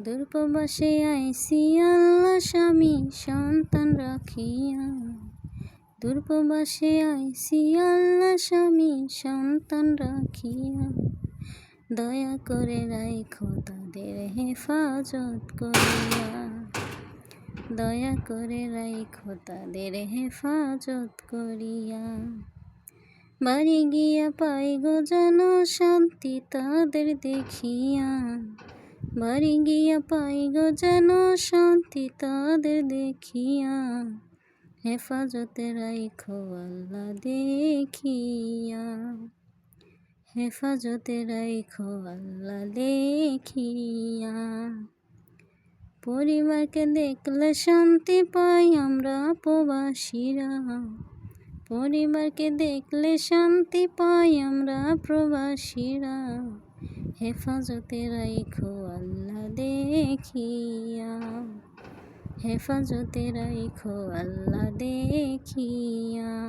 দূরপ্রবাসে আইসি আল্লাহ স্বামী সন্তান রাখিয়া। দূরপ্রবাসে আইসি আল্লাহ স্বামী সন্তান রাখিয়া। দয়া করে রাইখো তাদের হেফাজত করিয়া। দয়া করে রাইখো তাদের হেফাজত করিয়া। বাড়ি গিয়া পাই গো যেন শান্তি তাদের দেখিয়া। বাড়ি গিয়া পাই গো যেন শান্তি তাদের দেখিয়া। হেফাজতে রাইখো আল্লাহ দেখিয়া। হেফাজতে রাইখো আল্লাহ দেখিয়া। পরিবারকে দেখলে শান্তি পাই আমরা প্রবাসীরা। পরিবারকে দেখলে শান্তি পাই আমরা প্রবাসীরা। হেফাজতে রাইখো আল্লাহ দেখিয়া। হেফাজতে রাইখো আল্লাহ দেখিয়া।